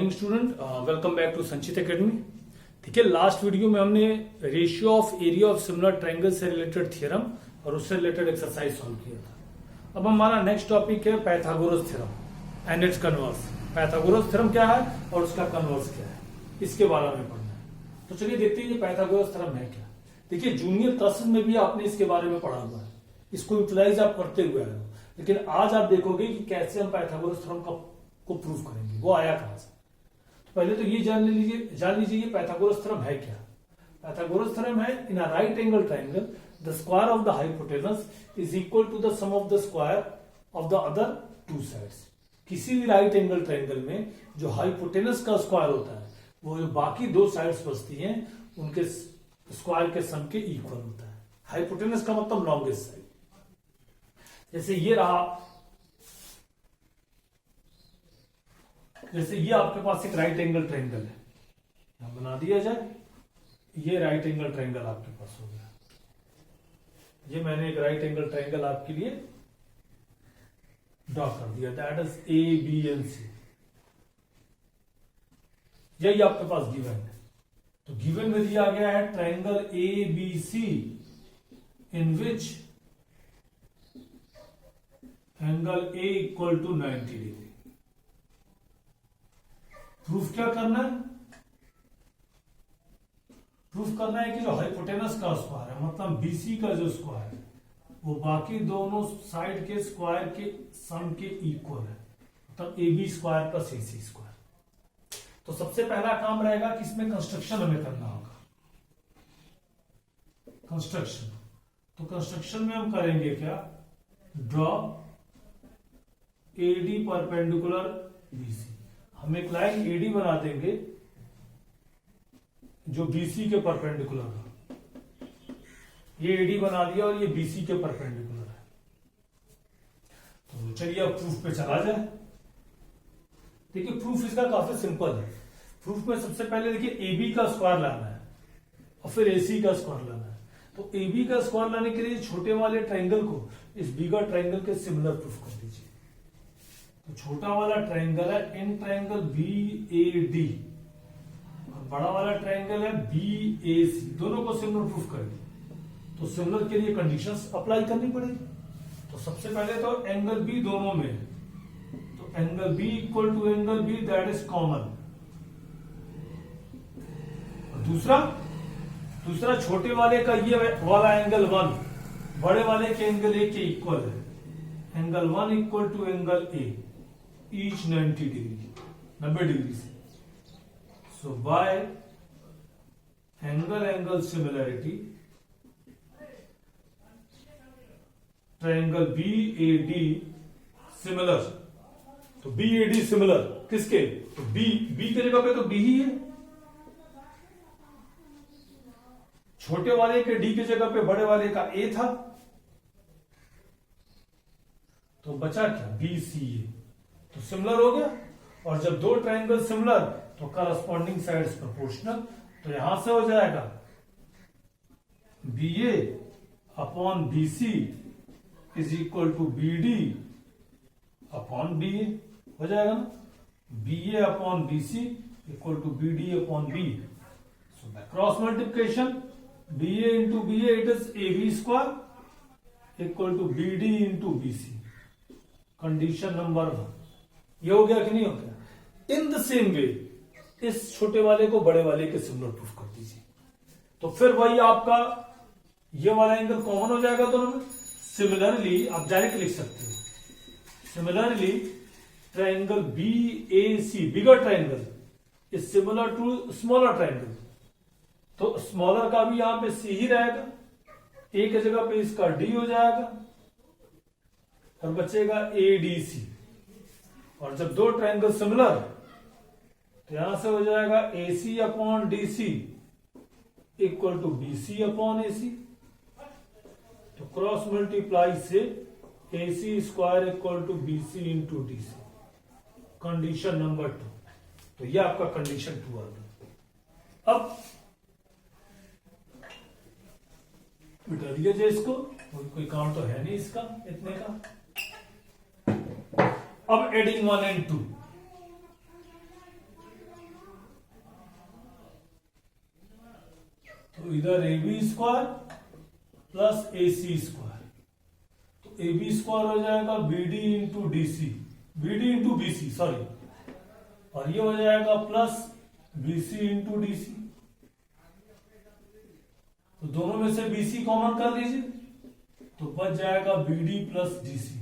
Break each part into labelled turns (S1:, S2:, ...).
S1: Morning student, welcome back to Sanchit academy. ठीक है, last video में हमने ratio of area of similar triangle से रिलेटेड थ्योरम और उससे रिलेटेड एक्सरसाइज सॉल्व किया था। अब हमारा नेक्स्ट टॉपिक है Pythagoras theorem and its converse. Pythagoras theorem क्या है और उसका कन्वर्स क्या है, इसके बारे में पढ़ना है। तो चलिए देखते हैं ये पाइथागोरस थ्योरम है क्या। देखिए, जूनियर क्लासेस में भी आपने इसके बारे में पढ़ा हुआ है, इसको यूटिलाइज आप करते हुए आए हो, लेकिन आज आप देखोगे कि कैसे हम पाइथागोरस थ्योरम को प्रूव करेंगे, वो आया कहां से। तो पहले तो ये जान लीजिए पाइथागोरस थ्योरम है क्या। पाइथागोरस थ्योरम है, in a right angle triangle the square of the hypotenuse is equal to the sum of the square of the other two sides. किसी भी राइट एंगल ट्रायंगल में जो हाइपोटेनस का square होता है वो जो बाकी दो साइड्स बचती हैं उनके स्क्वायर के सम के इक्वल होता है। हाइपोटेनस का मतलब लॉन्गेस्ट साइड। जैसे ये रहा, जैसे ये आपके पास एक राइट एंगल ट्रायंगल है, यहां बना दिया जाए। ये राइट एंगल ट्रायंगल आपके पास हो गया। ये मैंने एक राइट एंगल ट्रायंगल आपके लिए ड्रॉ कर दिया, that is A B and C. यही आपके पास गिवन है। तो गिवन में दिया गया है triangle A B C in which angle A equal to 90 degree. Proof क्या करना है? प्रूफ करना है कि जो हाइपोटेनस का स्क्वायर है, मतलब बीसी का जो स्क्वायर है, वो बाकी दोनों साइड के स्क्वायर के सम के इक्वल है, मतलब A B square plus A C square. तो सबसे पहला काम रहेगा कि इसमें कंस्ट्रक्शन हमें करना होगा। कंस्ट्रक्शन, तो कंस्ट्रक्शन में हम करेंगे क्या, ड्रॉ एडी परपेंडिकुलर बीसी। हम एक लाइन एडी बना देंगे जो बीसी के परपेंडिकुलर है। ये एडी बना दिया और ये बीसी के परपेंडिकुलर है। तो चलिए अब प्रूफ पे चला जाए। देखिए, प्रूफ इसका काफी सिंपल है। प्रूफ में सबसे पहले देखिए एबी का स्क्वायर लाना है और फिर एसी का स्क्वायर लाना है। तो एबी का स्क्वायर लाने के लिए छोटे वाले ट्रायंगल को इस बिगर ट्रायंगल के सिमिलर प्रूफ कर दीजिए। तो छोटा वाला ट्रायंगल है in triangle B A D और बड़ा वाला ट्रायंगल है बी ए सी, दोनों को सिमिलर प्रूफ कर दिए। तो सिमिलर के लिए कंडीशंस अप्लाई करनी पड़ेगी। तो सबसे पहले तो एंगल बी दोनों में है, तो angle B equal to angle B, that is common. और दूसरा छोटे वाले का ये वाला एंगल 1 बड़े वाले के एंगल ए के इक्वल है। Angle 1 equal to angle A, each 90 degree, 90 degree से। So by angle similarity triangle B A D similar. तो बी ए डी सिमिलर किसके? तो बी के जगह पे तो बी ही है, छोटे वाले के डी के जगह पे बड़े वाले का ए था, तो बचा क्या, बी सी ए। तो सिमिलर हो गया। और जब दो ट्रायंगल सिमिलर तो करस्पॉन्डिंग साइड्स प्रोपोर्शनल। तो यहां से हो जाएगा B A upon B C is equal to B D upon B A, हो जाएगा ना। B A upon B C equal to B D upon B. So by cross multiplication B A into B A, it is A B square equal to B D into B C. Condition number 1 ये हो गया कि नहीं हो गया। In the same way इस छोटे वाले को बड़े वाले के सिमिलर प्रूफ कर दीजिए। तो फिर वही आपका ये वाला एंगल कॉमन हो जाएगा दोनों में। सिमिलरली आप डायरेक्ट लिख सकते हो, similarly triangle B A C, bigger triangle, is similar to smaller triangle. तो स्मॉलर का भी यहां पे सी ही रहेगा, ए की जगह पे इसका डी हो जाएगा और बचेगा ए डी सी। और जब दो ट्रायंगल सिमिलर तो यहां से हो जाएगा A C upon D C equal to B C upon A C. तो क्रॉस मल्टीप्लाई से A C square equal to B C into D C. Condition number 2। तो यह आपका कंडीशन 2 आ गया। अब मिटा दिया जाए इसको, कोई काम तो है नहीं इसका इतने का। अब एडिंग 1 and 2, तो इधर A B square plus A C square, तो ए बी स्क्वायर हो जाएगा B D into D C, B D into B C sorry, और ये हो जाएगा plus B C into D C. तो दोनों में से बी सी कॉमन कर लीजिए, तो बच जाएगा B D plus D C,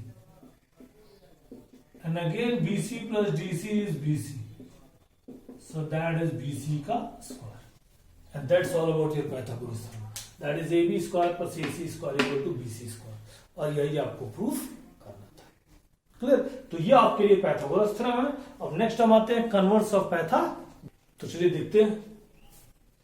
S1: and again B C plus D C is B C, so that is BC का square, and that's all about your Pythagoras theorem. That is AB square plus AC square equal to BC square, और यही आपको proof करना था। Clear? तो ये आपके लिए Pythagoras theorem है। अब नेक्स्ट हम आते हैं कन्वर्स ऑफ पैथा। तो चलिए देखते हैं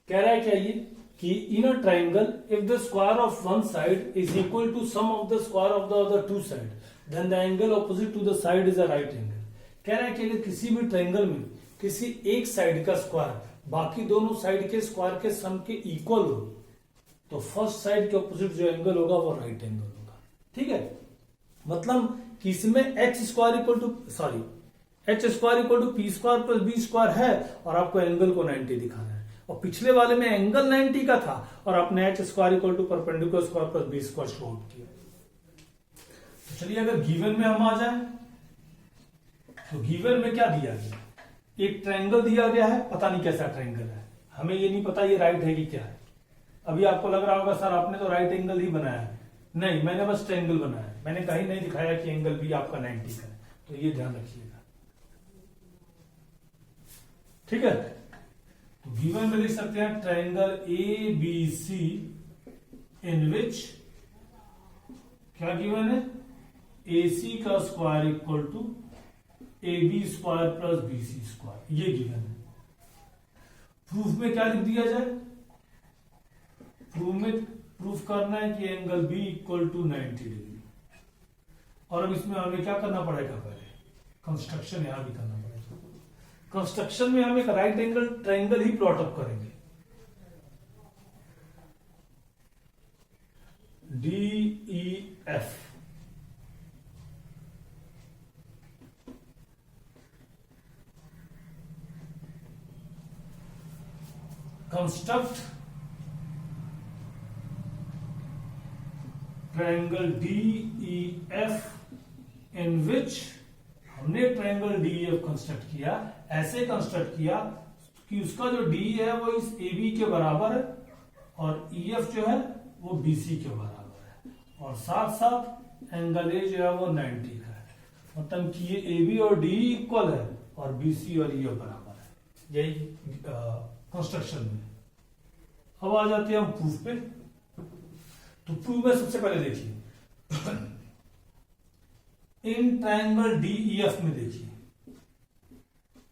S1: कह रहा है क्या ये कि in a triangle if the square of one side is equal to sum of the square of the other two side then the angle opposite to the side is a right angle. कह रहा है कि अगर किसी भी triangle में किसी एक साइड का स्क्वायर बाकी दोनों साइड के स्क्वायर के सम के इक्वल हो तो फर्स्ट साइड के ऑपोजिट जो एंगल होगा वो राइट एंगल होगा। ठीक है, मतलब कि इसमें H square equal to P square plus B square है और आपको एंगल को 90 दिखाना है, और पिछले वाले में एंगल 90 का था और आपने H square equal to perpendicular square plus B square show out किया। तो चलिए अगर गिवन में हम आ जाए तो गिवन में क्या दिया गया, एक ट्रायंगल दिया गया है, पता नहीं कैसा ट्रायंगल है, हमें ये नहीं पता ये राइट है कि क्या है। अभी आपको लग रहा होगा सर आपने तो राइट एंगल ही बनाया है, नहीं मैंने बस ट्रायंगल बनाया है, मैंने कहीं नहीं दिखाया कि एंगल भी आपका 90 का है, तो ये ध्यान रखिएगा। ठीक है, तो गिवन में लिख सकते हैं triangle A B C in विच क्या गिवन है, ए सी का square equal to A B square plus B C square, ये गिवन है। प्रूफ में क्या लिख दिया जाए, प्रूफ करना है कि angle B equal to 90 degree, और अब इसमें हमें क्या करना पड़ेगा, पहले कंस्ट्रक्शन यहां भी करना पड़ेगा। कंस्ट्रक्शन में हम एक राइट एंगल ट्रायंगल ही प्लॉट अप करेंगे, D E F, construct triangle DEF इन विच, हमने ट्रायंगल DEF कंस्ट्रक्ट किया, ऐसे कंस्ट्रक्ट किया कि उसका जो D है वो इस AB के बराबर है और EF जो है वो BC के बराबर है, और साथ साथ एंगल A जो है वो 90 का है, मतलब कि ये AB और DE इक्वल है और BC और EF बराबर है। यही कंस्ट्रक्शन में। अब आ जाते हैं हम प्रूफ पे। तो प्रूफ में सबसे पहले देखिए इन ट्रायंगल DEF में देखिए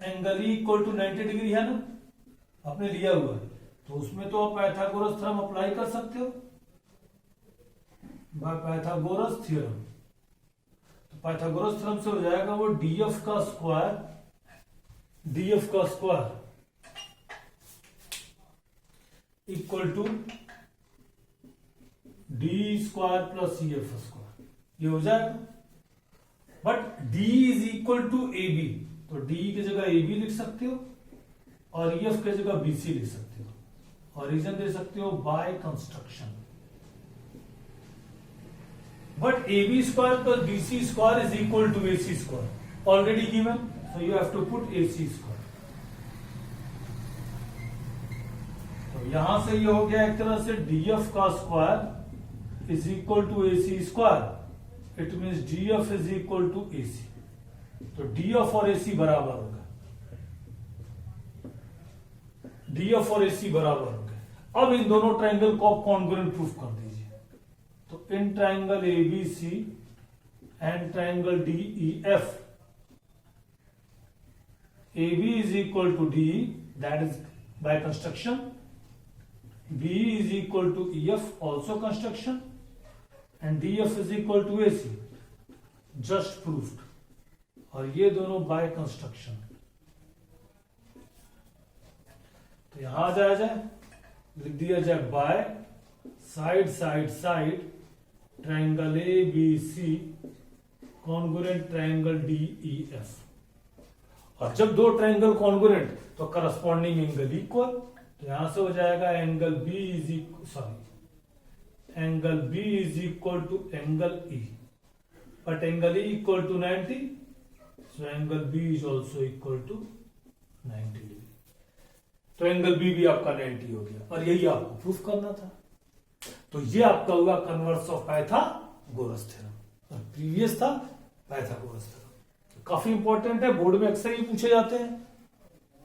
S1: angle E equal to 90 degree है ना, आपने लिया हुआ है, तो उसमें तो आप पाइथागोरस थ्योरम अप्लाई कर सकते हो बाय पाइथागोरस थ्योरम। तो पाइथागोरस थ्योरम से हो जाएगा वो DF का square equal to D square plus EF square, ये हो जाएगा। But D is equal to AB, तो D की जगह AB लिख सकते हो और EF की जगह BC लिख सकते हो, और रीजन दे सकते हो by construction. But AB square plus BC square is equal to AC square, already given, so you have to put AC square. तो यहां से ये हो गया एक तरह से DF का square is equal to AC square, it means DF is equal to AC, तो DF और AC बराबर हो गए, DF और AC बराबर हो गए। अब इन दोनों ट्रायंगल को आप कॉन्ग्रुएंट प्रूफ कर दीजिए। तो in triangle ABC and triangle DEF, AB is equal to DE, that is by construction, BE is equal to EF, also construction, and DF is equal to AC, just proved, और ये दोनों by construction। तो यहां आ जाया जाए, लिख दिया जाए by side triangle ABC congruent triangle DEF, और जब दो ट्रायंगल कॉन्ग्रुएंट तो करस्पॉन्डिंग एंगल इक्वल, तो यहां से हो जाएगा angle B is angle B is equal to angle E, but angle E equal to 90, so angle B is also equal to 90 degree. तो एंगल बी भी आपका 90 हो गया, और यही आपको प्रूफ करना था। तो ये आपका हुआ कन्वर्स ऑफ पाइथागोरस थ्योरम, और प्रीवियस था पाइथागोरस थ्योरम। काफी इंपॉर्टेंट है, बोर्ड में अक्सर ये पूछे जाते हैं,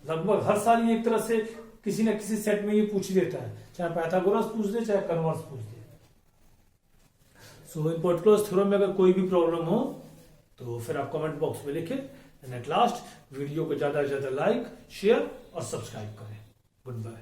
S1: लगभग हर साल ये एक तरह से किसी न किसी सेट में ये पूछ देता है, चाहे पाइथागोरस पूछ दे चाहे कन्वर्स पूछ दे। सो इन पर्टिकुलर थ्योरम में अगर कोई भी प्रॉब्लम हो तो फिर आप कमेंट बॉक्स में लिखें। एंड एट लास्ट वीडियो को ज्यादा से ज्यादा लाइक, शेयर और सब्सक्राइब करें। Good bye.